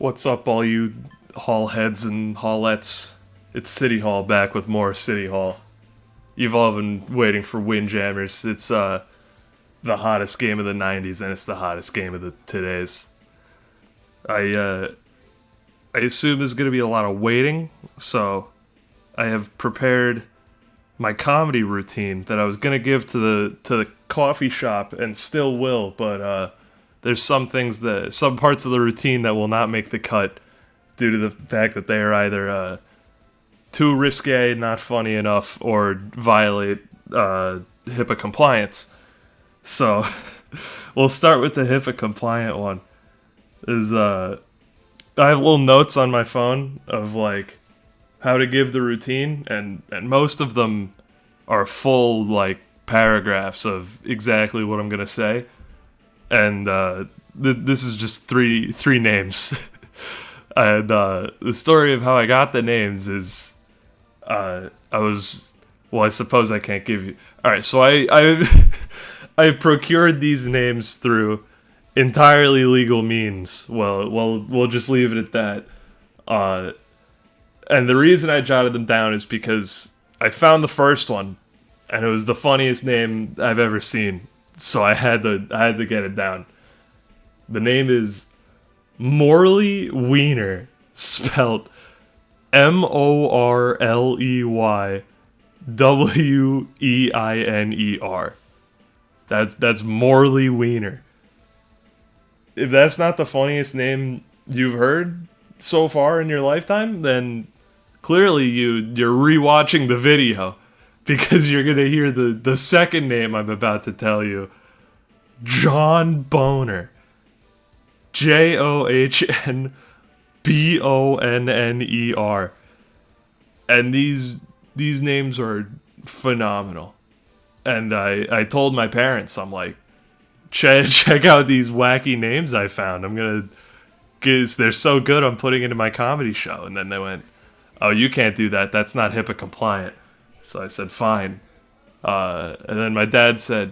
What's up, all you hall heads and hallettes? It's City Hall back with more City Hall. You've all been waiting for Windjammers. It's the hottest game of the '90s, and it's the hottest game of the today's. I assume there's going to be a lot of waiting, so I have prepared my comedy routine that I was going to give to the coffee shop and still will, but there's some parts of the routine that will not make the cut due to the fact that they are either too risque, not funny enough, or violate HIPAA compliance. So we'll start with the HIPAA compliant one. I have little notes on my phone of like how to give the routine, and most of them are full like paragraphs of exactly what I'm gonna say. And this is just three names. And the story of how I got the names is I suppose I can't give you. All right, so I procured these names through entirely legal means. Well, we'll just leave it at that. And the reason I jotted them down is because I found the first one, and it was the funniest name I've ever seen. So I had to get it down. The name is Morley Wiener, spelled MorleyWeiner. That's Morley Wiener. If that's not the funniest name you've heard so far in your lifetime, then clearly you're rewatching the video, because you're gonna hear the second name I'm about to tell you. John Boner. JOHNBONNER. And these names are phenomenal. And I told my parents, I'm like, check out these wacky names I found. They're so good, I'm putting into my comedy show. And then they went, oh, you can't do that. That's not HIPAA compliant. So I said, fine. And then my dad said,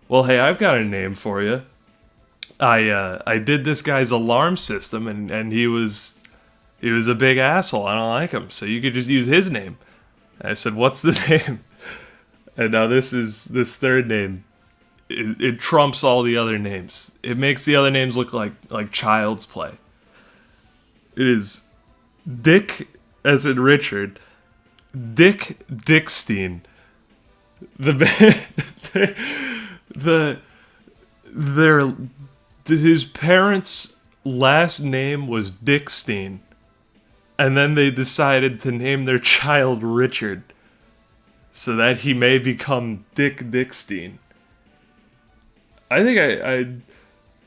well, hey, I've got a name for you. I did this guy's alarm system, and he was a big asshole. I don't like him, so you could just use his name. And I said, what's the name? And now this third name. It trumps all the other names. It makes the other names look like child's play. It is Dick, as in Richard, Dick Dickstein. His parents' last name was Dickstein, and then they decided to name their child Richard, so that he may become Dick Dickstein. I think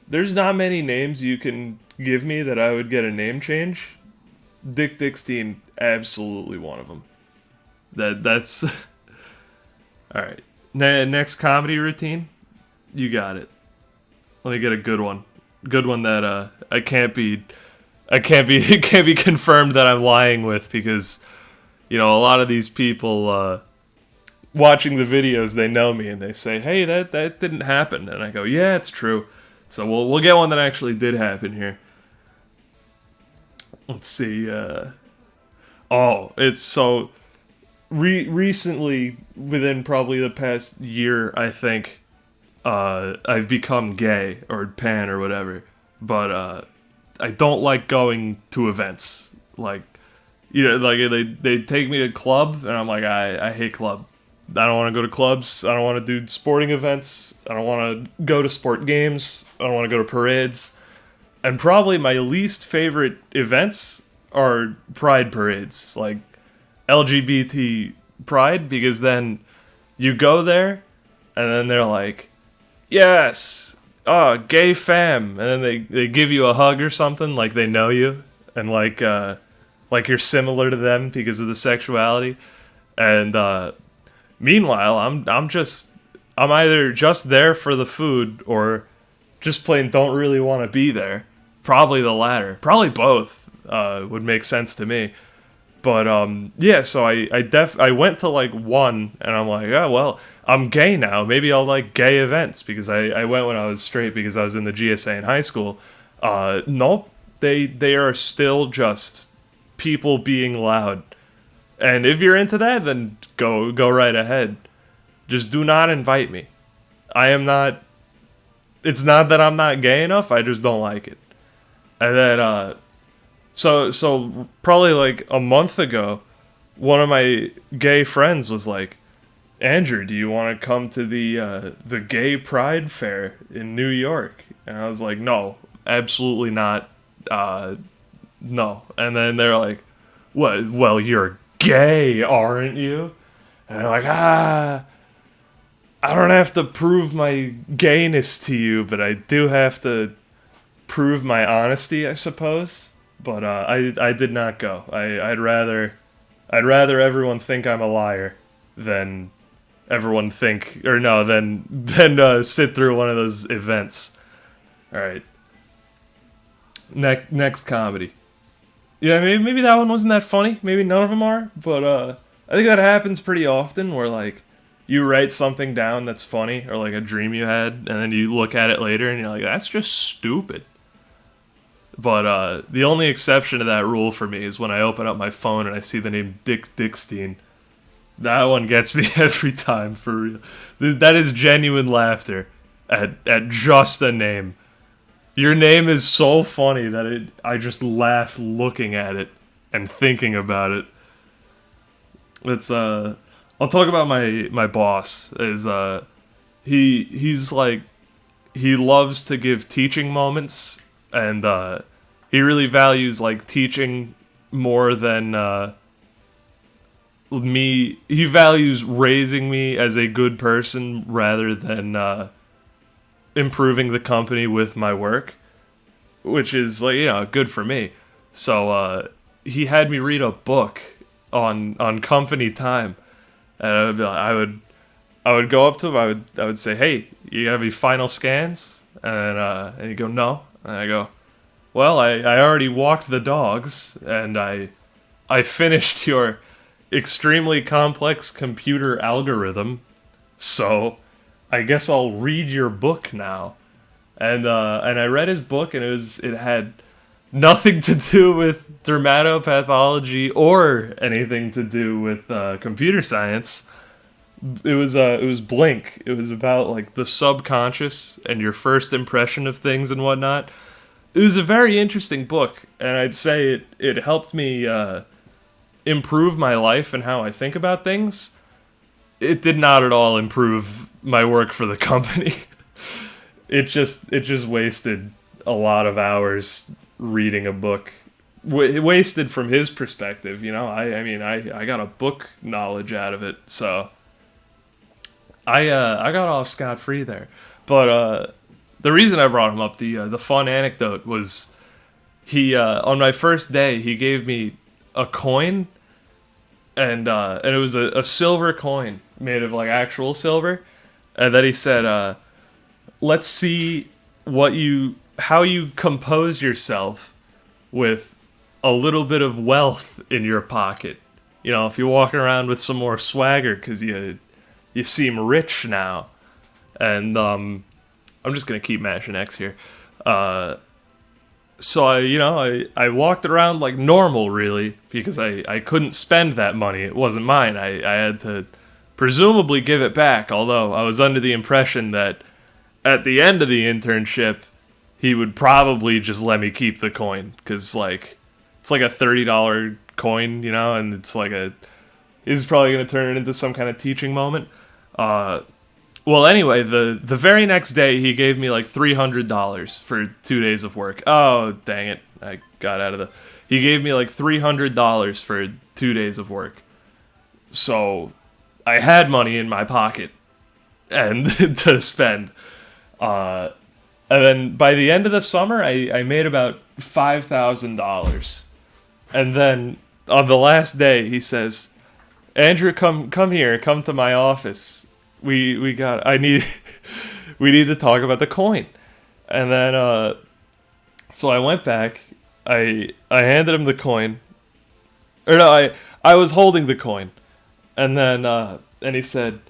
there's not many names you can give me that I would get a name change. Dick Dickstein, absolutely one of them. That's all right. Next comedy routine, you got it. Let me get a good one that it can't be confirmed that I'm lying with, because a lot of these people watching the videos, they know me and they say, hey, that didn't happen, and I go, yeah, it's true. So we'll get one that actually did happen here. Let's see. It's so. Recently, within probably the past year, I think, I've become gay, or pan, or whatever. But I don't like going to events. Like they take me to club, and I'm like, I hate club. I don't want to go to clubs. I don't want to do sporting events. I don't want to go to sport games. I don't want to go to parades. And probably my least favorite events are pride parades, like LGBT pride, because then you go there, and then they're like, yes, gay fam, and then they give you a hug or something, like they know you, and like you're similar to them because of the sexuality. And meanwhile, I'm either just there for the food, or just plain don't really want to be there. Probably the latter. Probably both would make sense to me. But yeah, so I went to like one, and I'm like, oh well, I'm gay now. Maybe I'll like gay events, because I went when I was straight, because I was in the GSA in high school. Nope, they are still just people being loud. And if you're into that, then go right ahead. Just do not invite me. I am not. It's not that I'm not gay enough. I just don't like it. And then so probably like a month ago, one of my gay friends was like, Andrew, do you want to come to the gay pride fair in New York? And I was like, no, absolutely not. No. And then they're like, what? Well, you're gay, aren't you? And I'm like, I don't have to prove my gayness to you, but I do have to prove my honesty, I suppose. But I did not go. I'd rather everyone think I'm a liar than everyone think, or no, than sit through one of those events. All right. Next comedy. Yeah, maybe that one wasn't that funny. Maybe none of them are. But I think that happens pretty often, where like you write something down that's funny, or like a dream you had, and then you look at it later and you're like, that's just stupid. But the only exception to that rule for me is when I open up my phone and I see the name Dick Dickstein. That one gets me every time, for real. That is genuine laughter at just a name. Your name is so funny that I just laugh looking at it and thinking about it. It's I'll talk about my boss. He's like, he loves to give teaching moments, and he really values like teaching more than me. He values raising me as a good person rather than improving the company with my work, which is like, good for me. So he had me read a book on company time. And I would go up to him. I would say, "Hey, you have any final scans?" And he'd go, "No." And I go, "Well, I already walked the dogs, and I finished your extremely complex computer algorithm, so I guess I'll read your book now." And I read his book, and it had nothing to do with dermatopathology or anything to do with computer science. It was Blink. It was about like the subconscious and your first impression of things and whatnot. It was a very interesting book, and I'd say it helped me improve my life and how I think about things. It did not at all improve my work for the company. It just wasted a lot of hours reading a book. Wasted from his perspective, I mean, I got a book knowledge out of it, so I got off scot-free there. But the reason I brought him up, the fun anecdote, was he on my first day he gave me a coin, and it was a silver coin made of like actual silver, and then he said, let's see how you compose yourself with a little bit of wealth in your pocket. If you're walking around with some more swagger because you seem rich now. And I'm just gonna keep mashing X here. So I walked around like normal, really, because I couldn't spend that money. It wasn't mine. I had to presumably give it back, although I was under the impression that at the end of the internship he would probably just let me keep the coin, because like it's like a $30 coin, and it's like he's probably gonna turn it into some kind of teaching moment. Well, anyway, the very next day he gave me like $300 for 2 days of work. Oh, dang it! I got out of the. He gave me like $300 for 2 days of work, so I had money in my pocket and to spend. And then by the end of the summer, I made about $5,000. And then on the last day, he says, "Andrew, come here, come to my office. We need to talk about the coin." And then so I went back. I handed him the coin. Or no, I was holding the coin. And then and he said,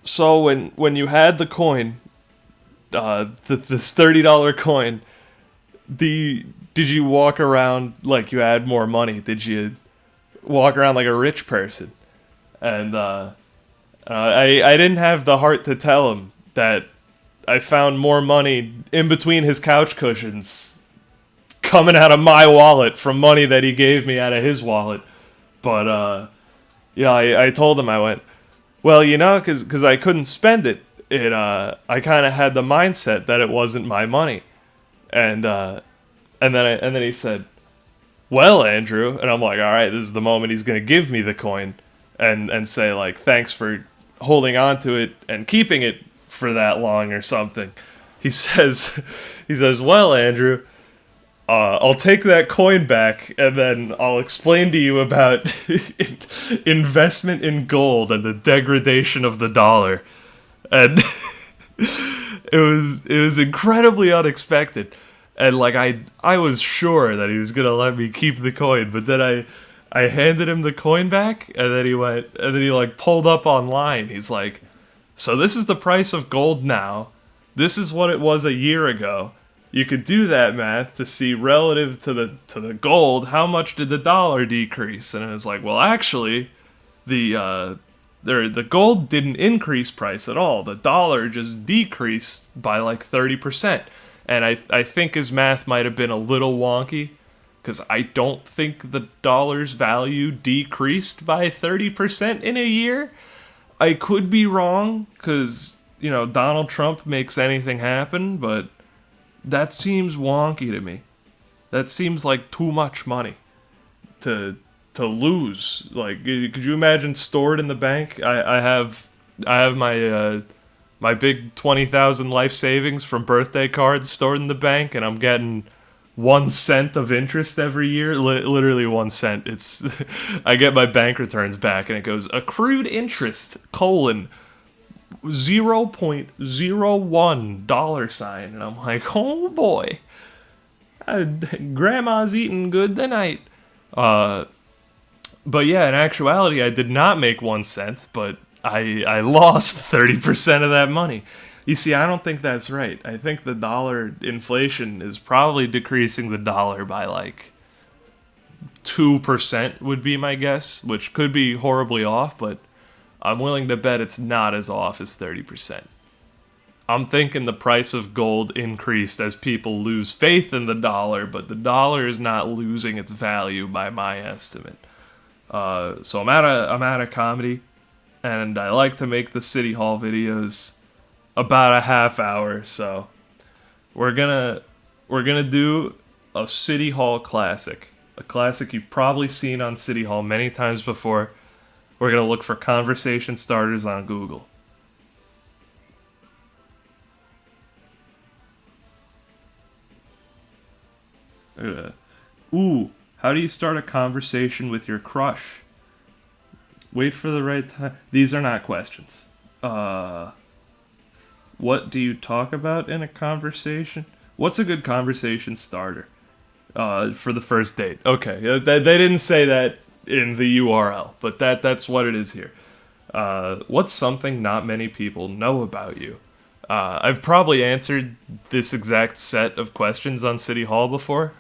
"So when you had the coin, this $30 coin, the did you walk around like you had more money? Did you walk around like a rich person? And I didn't have the heart to tell him that I found more money in between his couch cushions coming out of my wallet from money that he gave me out of his wallet. But I told him, I went, well, because I couldn't spend it. I kind of had the mindset that it wasn't my money, and then he said, well, Andrew, and I'm like, all right, this is the moment he's gonna give me the coin, and say like, thanks for holding on to it and keeping it for that long or something. He says, well, Andrew, I'll take that coin back, and then I'll explain to you about investment in gold and the degradation of the dollar. And it was incredibly unexpected, and like I was sure that he was gonna let me keep the coin, but then I handed him the coin back, and then he like pulled up online. He's like, so this is the price of gold now. This is what it was a year ago. You could do that math to see relative to the gold, how much did the dollar decrease? And it was like, well, actually, the gold didn't increase price at all. The dollar just decreased by like 30%. And I think his math might have been a little wonky, because I don't think the dollar's value decreased by 30% in a year. I could be wrong, because, Donald Trump makes anything happen, but that seems wonky to me. That seems like too much money to lose. Like, could you imagine stored in the bank? I have my big 20,000 life savings from birthday cards stored in the bank, and I'm getting 1 cent of interest every year. Literally 1 cent. It's I get my bank returns back, and it goes accrued interest : $0.01 and I'm like, oh boy, grandma's eating good tonight. But yeah, in actuality, I did not make 1 cent, but I lost 30% of that money. You see, I don't think that's right. I think the dollar inflation is probably decreasing the dollar by like 2% would be my guess, which could be horribly off, but I'm willing to bet it's not as off as 30%. I'm thinking the price of gold increased as people lose faith in the dollar, but the dollar is not losing its value by my estimate. So I'm at a comedy, and I like to make the City Hall videos about a half hour. So we're gonna do a City Hall classic, a classic you've probably seen on City Hall many times before. We're going to look for conversation starters on Google. Ooh, how do you start a conversation with your crush? Wait for the right time. These are not questions. What do you talk about in a conversation? What's a good conversation starter for the first date? Okay, they didn't say that in the URL, but that's what it is here. What's something not many people know about you? I've probably answered this exact set of questions on City Hall before.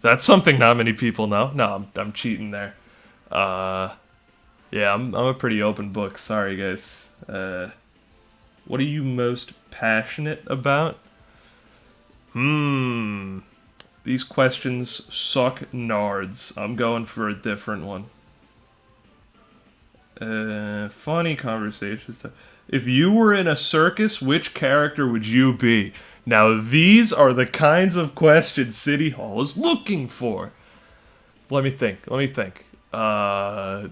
That's something not many people know. No, I'm cheating there. Yeah, I'm a pretty open book. Sorry, guys. What are you most passionate about? These questions suck nards. I'm going for a different one. Funny conversations. If you were in a circus, which character would you be? Now, these are the kinds of questions City Hall is looking for. Let me think. I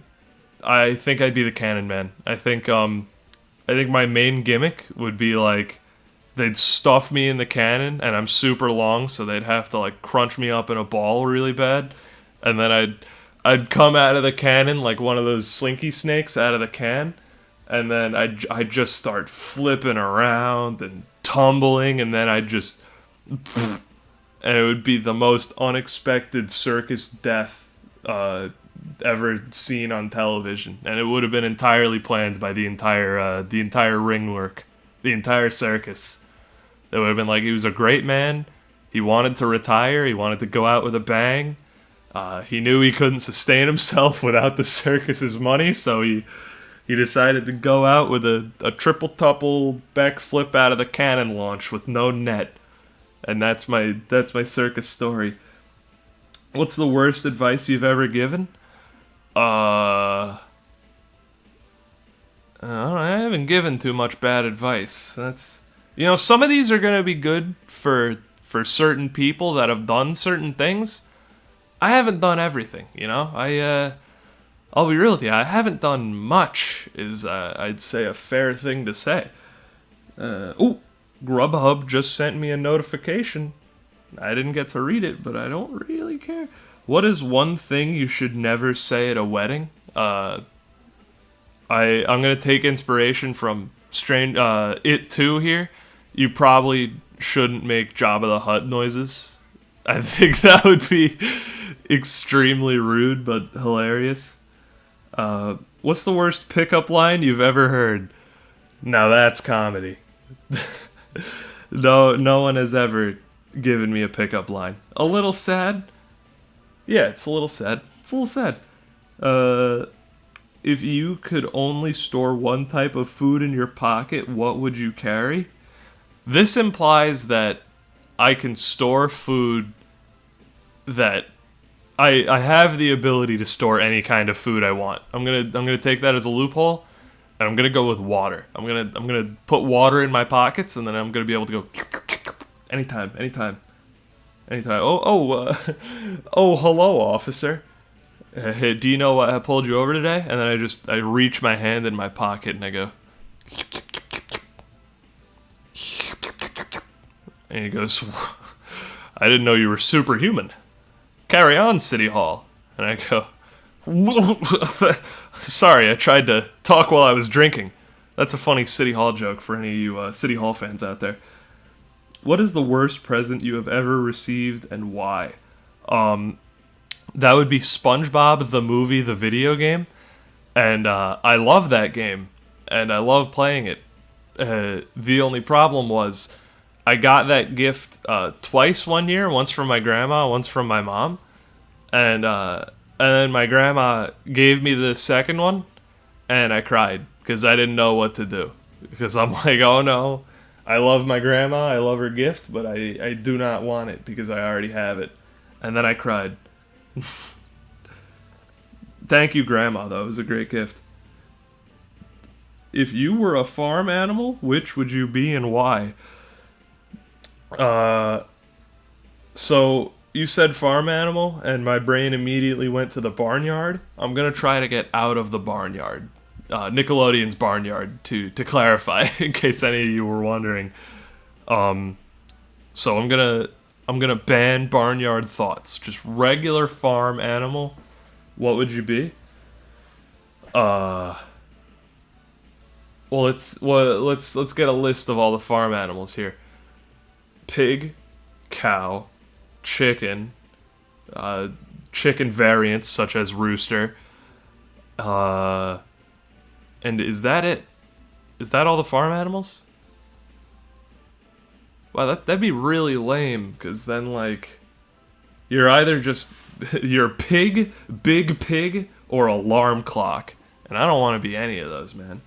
think I'd be the Cannon Man. I think my main gimmick would be like, they'd stuff me in the cannon, and I'm super long, so they'd have to like crunch me up in a ball really bad, and then I'd come out of the cannon like one of those slinky snakes out of the can, and then I'd just start flipping around and tumbling, and then and it would be the most unexpected circus death ever seen on television, and it would have been entirely planned by the entire ring work, the entire circus. They would have been like, he was a great man, He wanted to retire. He wanted to go out with a bang. He knew he couldn't sustain himself without the circus's money, so he decided to go out with a triple-tuple backflip out of the cannon launch with no net. And that's my circus story. What's the worst advice you've ever given? I haven't given too much bad advice. That's, some of these are gonna be good for certain people that have done certain things. I haven't done everything, I'll be real with you. I haven't done much. Is I'd say a fair thing to say. Grubhub just sent me a notification. I didn't get to read it, but I don't really care. What is one thing you should never say at a wedding? I'm gonna take inspiration from It 2 here. You probably shouldn't make Jabba the Hutt noises. I think that would be extremely rude, but hilarious. What's the worst pickup line you've ever heard? Now that's comedy. No one has ever given me a pickup line. A little sad? Yeah, it's a little sad. If you could only store one type of food in your pocket, what would you carry? This implies that I can store food that I have the ability to store any kind of food I want. I'm gonna take that as a loophole, and I'm gonna go with water. I'm gonna put water in my pockets, and then I'm gonna be able to go anytime. Oh, hello, officer. Hey, do you know what pulled you over today? And then I reach my hand in my pocket and I go, and he goes, I didn't know you were superhuman. Carry on, City Hall. And I go, sorry, I tried to talk while I was drinking. That's a funny City Hall joke for any of you City Hall fans out there. What is the worst present you have ever received and why? That would be SpongeBob the movie, the video game. And I love that game. And I love playing it. The only problem was I got that gift twice one year, once from my grandma, once from my mom, and then my grandma gave me the second one, and I cried because I didn't know what to do, because I'm like, oh no, I love my grandma, I love her gift, but I do not want it because I already have it, and then I cried. Thank you, Grandma, though. It was a great gift. If you were a farm animal, which would you be and why? So you said farm animal, and my brain immediately went to the barnyard. I'm gonna try to get out of the barnyard, Nickelodeon's barnyard, to clarify, in case any of you were wondering. So I'm gonna ban barnyard thoughts. Just regular farm animal. What would you be? Well, let's get a list of all the farm animals here. Pig, cow, chicken, chicken variants such as rooster, and is that it? Is that all the farm animals? Wow, that'd be really lame, because then, like, you're either just, you're pig, big pig, or alarm clock, and I don't want to be any of those, man.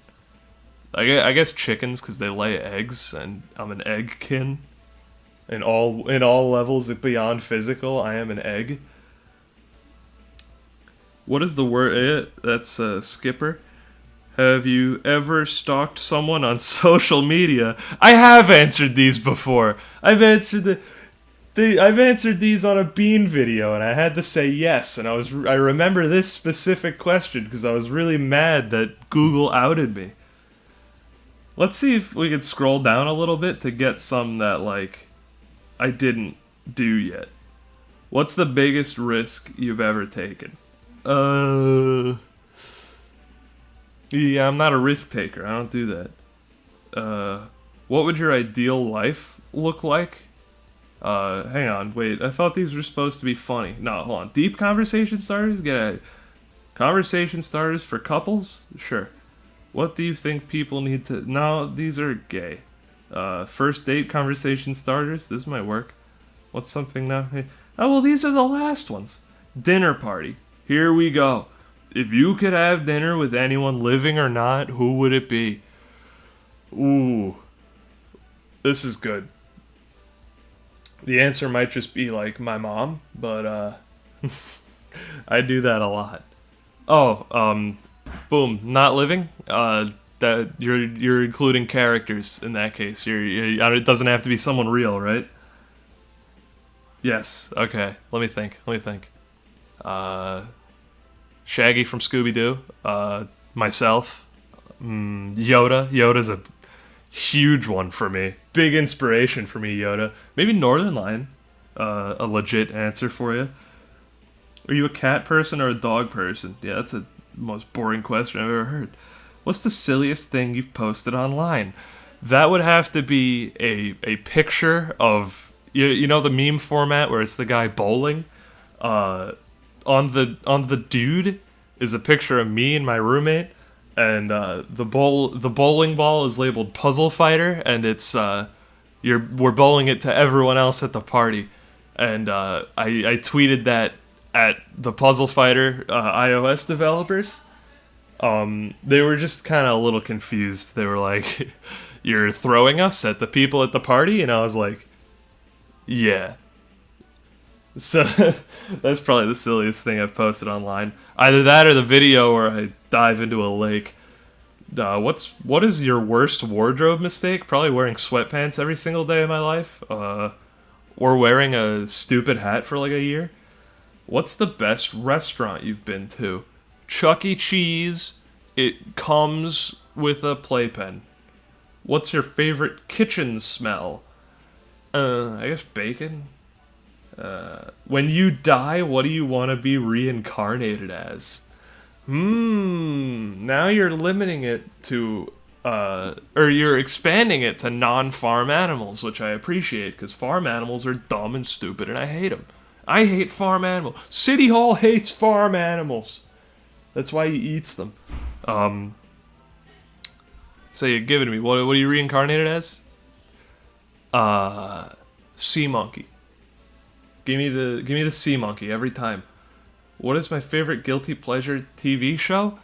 I guess chickens, because they lay eggs, and I'm an eggkin. In all levels beyond physical, I am an egg. What is the word? That's Skipper. Have you ever stalked someone on social media? I have answered these before. I've answered these on a Bean video, and I had to say yes. And I remember this specific question because I was really mad that Google outed me. Let's see if we could scroll down a little bit to get some that, like, I didn't do yet. What's the biggest risk you've ever taken? Yeah, I'm not a risk taker. I don't do that. What would your ideal life look like? Hang on, wait. I thought these were supposed to be funny. No, hold on. Deep conversation starters? Conversation starters for couples? Sure. What do you think people need to... No, these are gay. First date conversation starters? This might work. What's something now? Oh, well, these are the last ones. Dinner party. Here we go. If you could have dinner with anyone living or not, who would it be? Ooh. This is good. The answer might just be like my mom, but I do that a lot. Oh, boom, not living. That you're including characters in that case. It doesn't have to be someone real, right? Yes. Okay. Let me think. Shaggy from Scooby Doo. Myself. Yoda. Yoda's a huge one for me. Big inspiration for me, Yoda. Maybe Northern Lion. A legit answer for you. Are you a cat person or a dog person? Yeah, that's the most boring question I've ever heard. What's the silliest thing you've posted online? That would have to be a picture of you know the meme format where it's the guy bowling. On the dude is a picture of me and my roommate, and the bowling ball is labeled Puzzle Fighter, and it's we're bowling it to everyone else at the party, and I tweeted that at the Puzzle Fighter iOS developers. They were just kind of a little confused. They were like, "You're throwing us at the people at the party," and I was like, "Yeah." So that's probably the silliest thing I've posted online. Either that or the video where I dive into a lake. What is your worst wardrobe mistake? Probably wearing sweatpants every single day of my life. Or wearing a stupid hat for like a year. What's the best restaurant you've been to? Chuck E. Cheese. It comes with a playpen. What's your favorite kitchen smell? I guess bacon. When you die, what do you want to be reincarnated as? Now you're limiting it to, or you're expanding it to non-farm animals, which I appreciate, because farm animals are dumb and stupid, and I hate them. I hate farm animals. City Hall hates farm animals. That's why he eats them. So you give it to me. What are you reincarnated as? Sea monkey. Give me the sea monkey every time. What is my favorite guilty pleasure TV show?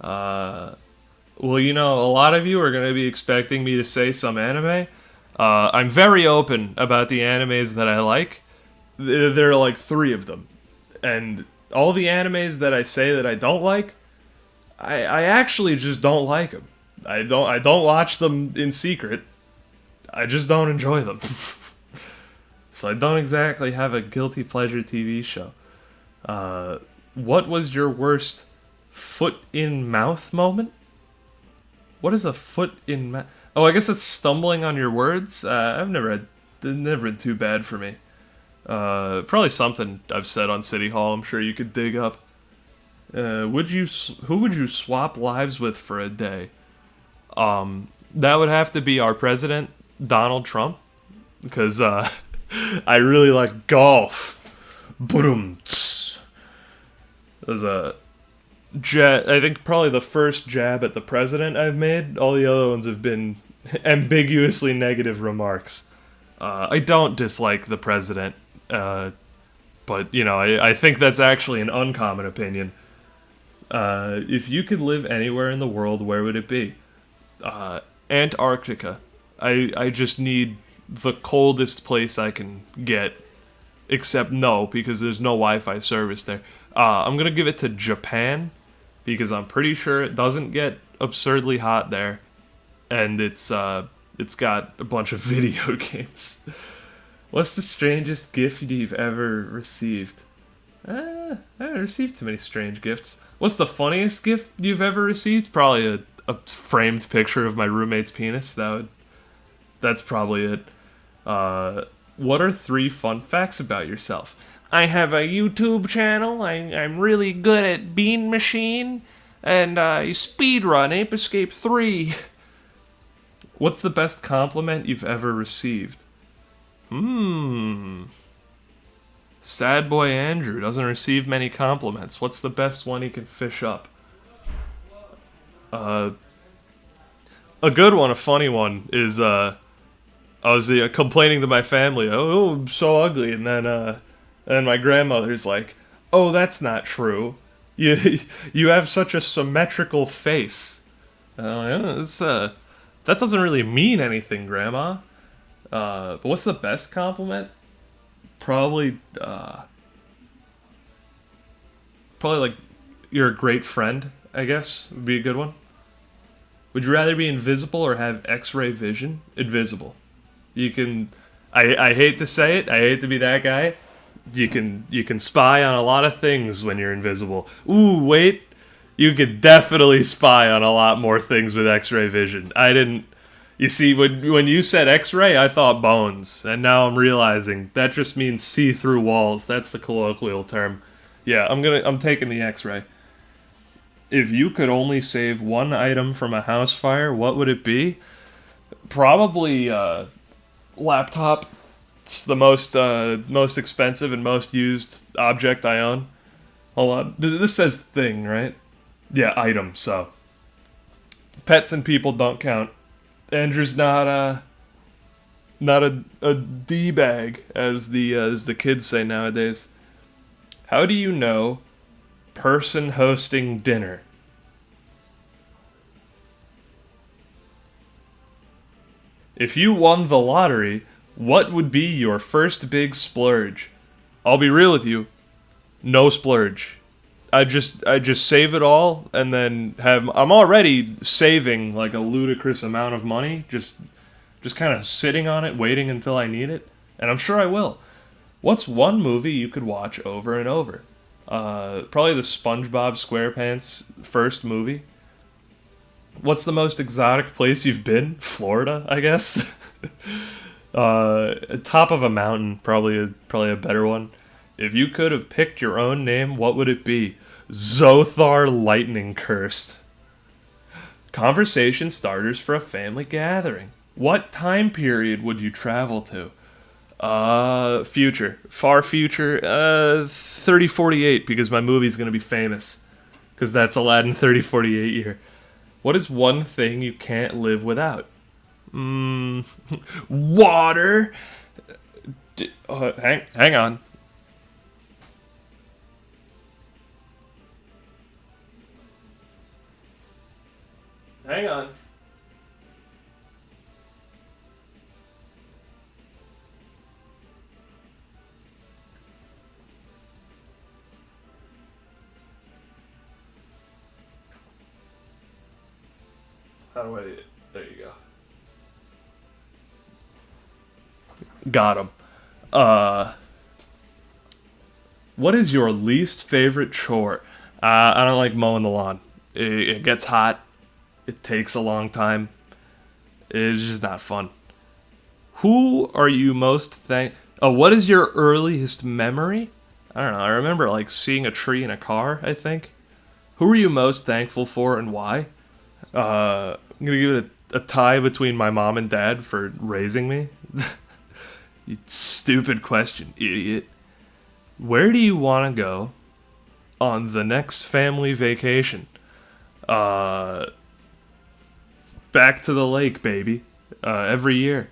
Well, you know, a lot of you are going to be expecting me to say some anime. I'm very open about the animes that I like. There are like 3 of them. And all the animes that I say that I don't like, I actually just don't like them. I don't watch them in secret. I just don't enjoy them. So I don't exactly have a guilty pleasure TV show. What was your worst foot in mouth moment? What is a foot in mouth? Oh, I guess it's stumbling on your words. I've never been too bad for me. Probably something I've said on City Hall. I'm sure you could dig up. Who would you swap lives with for a day? That would have to be our president, Donald Trump, because I really like golf. Boom. There's a I think probably the first jab at the president I've made. All the other ones have been ambiguously negative remarks. I don't dislike the president, but you know, I think that's actually an uncommon opinion. If you could live anywhere in the world, where would it be? Antarctica. I just need the coldest place I can get, except no, because there's no Wi-Fi service there. I'm gonna give it to Japan, because I'm pretty sure it doesn't get absurdly hot there, and it's got a bunch of video games. What's the strangest gift you've ever received? I haven't received too many strange gifts. What's the funniest gift you've ever received? Probably a framed picture of my roommate's penis. That's probably it. What are 3 fun facts about yourself? I have a YouTube channel. I'm really good at Bean Machine, and I speedrun Ape Escape 3. What's the best compliment you've ever received? Sad boy Andrew doesn't receive many compliments. What's the best one he can fish up? A good one, a funny one, is I was complaining to my family, oh, I'm so ugly, and my grandmother's like, oh, that's not true. You you have such a symmetrical face. That doesn't really mean anything, Grandma. But what's the best compliment? Probably, probably like you're a great friend. I guess would be a good one. Would you rather be invisible or have X-ray vision? Invisible. You can. I hate to say it. I hate to be that guy. You can spy on a lot of things when you're invisible. Ooh, wait. You could definitely spy on a lot more things with X-ray vision. I didn't. You see, when you said X-ray, I thought bones, and now I'm realizing that just means see-through walls. That's the colloquial term. Yeah, I'm taking the X-ray. If you could only save one item from a house fire, what would it be? Probably laptop. It's the most expensive and most used object I own. Hold on, this says thing, right? Yeah, item. So pets and people don't count. Andrew's not a d bag as the kids say nowadays. How do you know person hosting dinner? If you won the lottery, what would be your first big splurge? I'll be real with you, no splurge. I just save it all and then have I'm already saving like a ludicrous amount of money just kind of sitting on it waiting until I need it, and I'm sure I will. What's one movie you could watch over and over? Probably the SpongeBob SquarePants first movie. What's the most exotic place you've been? Florida, I guess. Top of a mountain, probably a better one. If you could have picked your own name, what would it be? Zothar Lightning Cursed. Conversation starters for a family gathering. What time period would you travel to? Future. Far future. 3048, because my movie's gonna be famous. Because that's Aladdin 3048 year. What is one thing you can't live without? Water. Hang on. Hang on. How do I? There you go. Got him. Uh, what is your least favorite chore? I don't like mowing the lawn. It gets hot. It takes a long time. It's just not fun. Who are you most thank? Oh, what is your earliest memory? I don't know. I remember like seeing a tree in a car. I think. Who are you most thankful for and why? I'm gonna give it a tie between my mom and dad for raising me. You stupid question, idiot. Where do you want to go on the next family vacation? Uh, Back to the lake, baby. Every year.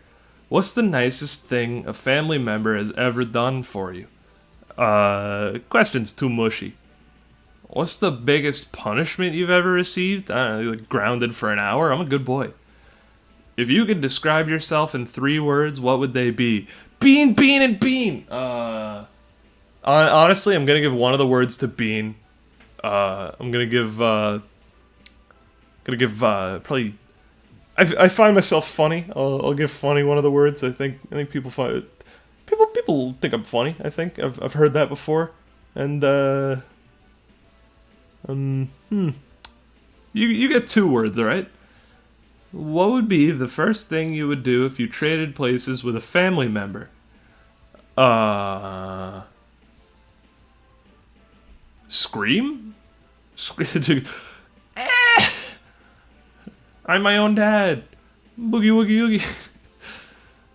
What's the nicest thing a family member has ever done for you? Question's too mushy. What's the biggest punishment you've ever received? I don't know, like grounded for an hour? I'm a good boy. If you could describe yourself in 3 words, what would they be? Bean, bean, and bean! Honestly, I'm gonna give one of the words to bean. I'm gonna give probably. I find myself funny. I'll give funny one of the words. I think people find it. People think I'm funny. I think I've heard that before, and you get 2 words, all right? What would be the first thing you would do if you traded places with a family member? Uh, Scream? I'm my own dad. Boogie woogie woogie.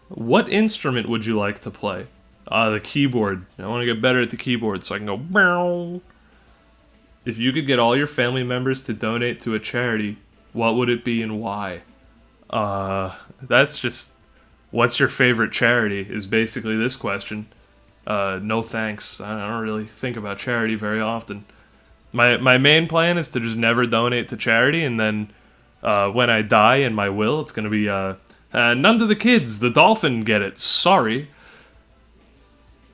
What instrument would you like to play? The keyboard. I want to get better at the keyboard so I can go. Bow. If you could get all your family members to donate to a charity, what would it be and why? That's just What's your favorite charity? Is basically this question. No thanks. I don't really think about charity very often. My main plan is to just never donate to charity, and then when I die in my will, it's gonna be none to the kids. The dolphin get it. Sorry.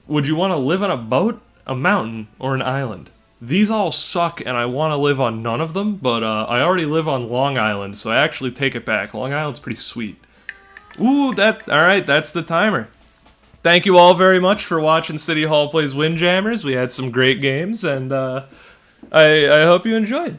Would you want to live on a boat, a mountain, or an island? These all suck, and I want to live on none of them, but I already live on Long Island, so I actually take it back. Long Island's pretty sweet. Ooh, alright, that's the timer. Thank you all very much for watching City Hall Plays Windjammers. We had some great games, and I hope you enjoyed.